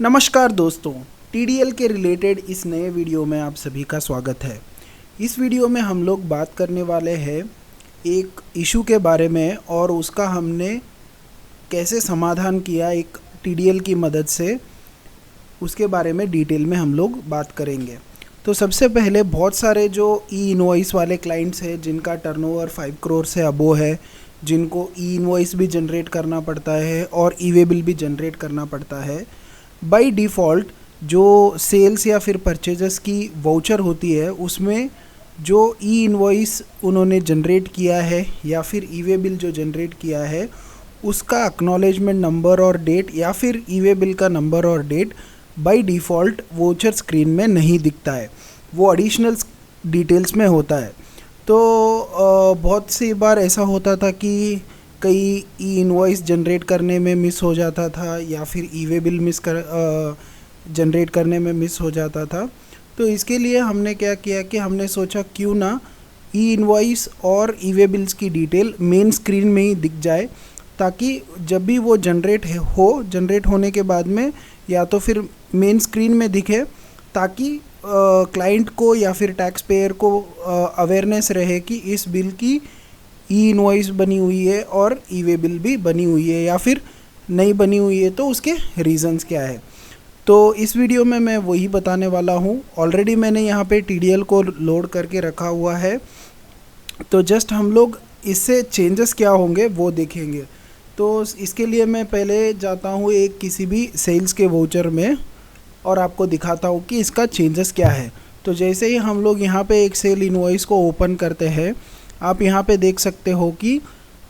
नमस्कार दोस्तों, टीडीएल के रिलेटेड इस नए वीडियो में आप सभी का स्वागत है। इस वीडियो में हम लोग बात करने वाले हैं एक इशू के बारे में और उसका हमने कैसे समाधान किया एक टीडीएल की मदद से, उसके बारे में डिटेल में हम लोग बात करेंगे। तो सबसे पहले बहुत सारे जो ई इनवॉइस वाले क्लाइंट्स हैं जिनका टर्नओवर 5 करोड़ से अबो है, जिनको ई इनवॉइस भी जनरेट करना पड़ता है और ई वे बिल भी जनरेट करना पड़ता है, बाय डिफ़ॉल्ट जो सेल्स या फिर परचेजेस की वाउचर होती है उसमें जो ई इनवॉइस उन्होंने जनरेट किया है या फिर ई वे बिल जो जनरेट किया है उसका एक्नॉलेजमेंट नंबर और डेट या फिर ई वे बिल का नंबर और date by default voucher screen में नहीं दिखता है, वो एडिशनल डिटेल्स में होता है। तो बहुत सी बार ऐसा होता था कि कई ई इनवॉइस जनरेट करने में मिस हो जाता था या फिर ई वे बिल जनरेट करने में मिस हो जाता था। तो इसके लिए हमने क्या किया कि हमने सोचा क्यों ना ई इनवॉइस और ई वे बिल्स की डिटेल मेन स्क्रीन में ही दिख जाए, ताकि जब भी वो जनरेट होने के बाद में या तो फिर मेन स्क्रीन में दिखे, ताकि क्लाइंट को या फिर टैक्स पेयर को अवेयरनेस रहे कि इस बिल की ई इनवॉइस बनी हुई है और ई वे बिल भी बनी हुई है, या फिर नहीं बनी हुई है तो उसके रीज़न्स क्या है। तो इस वीडियो में मैं वही बताने वाला हूँ। ऑलरेडी मैंने यहाँ पे टीडीएल को लोड करके रखा हुआ है, तो जस्ट हम लोग इससे चेंजेस क्या होंगे वो देखेंगे। तो इसके लिए मैं पहले जाता हूँ एक किसी भी सेल्स के वाउचर में और आपको दिखाता हूँ कि इसका चेंजेस क्या है। तो जैसे ही हम लोग यहाँ पे एक सेल इनवॉइस को ओपन करते हैं, आप यहाँ पे देख सकते हो कि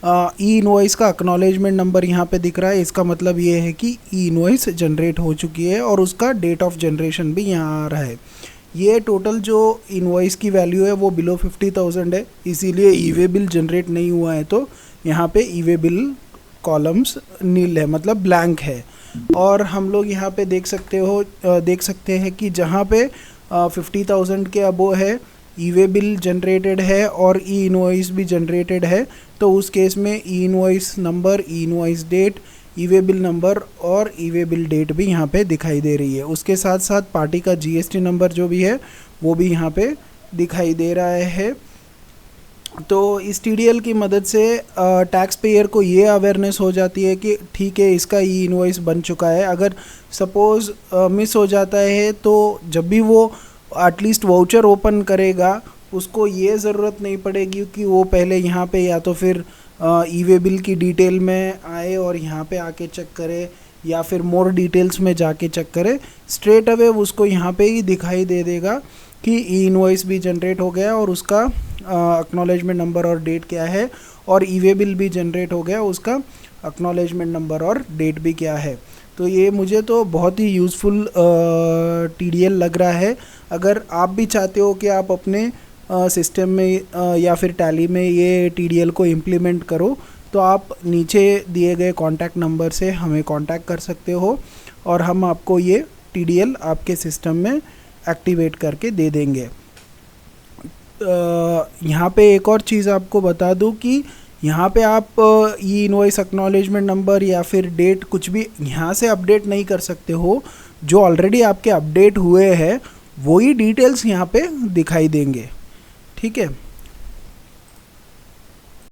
ई इनवॉइस का एक्नॉलेजमेंट नंबर यहाँ पे दिख रहा है। इसका मतलब ये है कि ई इनवॉइस जनरेट हो चुकी है और उसका डेट ऑफ जनरेशन भी यहाँ आ रहा है। ये टोटल जो इनवॉइस की वैल्यू है वो बिलो 50,000 है, इसीलिए ई वे बिल जनरेट नहीं हुआ है। तो यहाँ पे ई वे बिल कॉलम्स नील है, मतलब ब्लैंक है। और हम लोग यहाँ पे देख सकते हैं कि जहाँ पे 50,000 के अबो है, ई वे बिल जनरेटेड है और ई इनवॉइस भी जनरेटेड है, तो उस केस में E invoice number, E invoice date, E way bill number और ई वे बिल डेट भी यहाँ पे दिखाई दे रही है। उसके साथ साथ पार्टी का जीएसटी नंबर जो भी है वो भी यहाँ पे दिखाई दे रहा है। तो इस टीडीएल की मदद से टैक्स पेयर को ये अवेयरनेस हो जाती है कि ठीक है, इसका ई इनवॉइस बन चुका है। अगर सपोज़ मिस हो जाता है तो जब भी वो एटलीस्ट वाउचर ओपन करेगा उसको ये ज़रूरत नहीं पड़ेगी कि वो पहले यहाँ पे या तो फिर ई वे बिल की डिटेल में आए और यहाँ पे आके चेक करे या फिर मोर डिटेल्स में जाके चेक करे। स्ट्रेट अवे उसको यहाँ पे ही दिखाई दे देगा कि ई इनवॉइस भी जनरेट हो गया और उसका एक्नॉलेजमेंट नंबर और डेट क्या है, और ई वे बिल भी जनरेट हो गया, उसका एक्नॉलेजमेंट नंबर और डेट भी क्या है। तो ये मुझे तो बहुत ही यूज़फुल टीडीएल लग रहा है। अगर आप भी चाहते हो कि आप अपने सिस्टम में या फिर टैली में ये टीडीएल को इम्प्लीमेंट करो, तो आप नीचे दिए गए कॉन्टैक्ट नंबर से हमें कॉन्टैक्ट कर सकते हो और हम आपको ये टीडीएल आपके सिस्टम में एक्टिवेट करके दे देंगे। यहाँ पे एक और चीज़ आपको बता दूँ कि यहाँ पे आप ई इनवॉइस एक्नॉलेजमेंट नंबर या फिर डेट कुछ भी यहाँ से अपडेट नहीं कर सकते हो। जो ऑलरेडी आपके अपडेट हुए हैं वही डिटेल्स यहाँ पे दिखाई देंगे, ठीक है।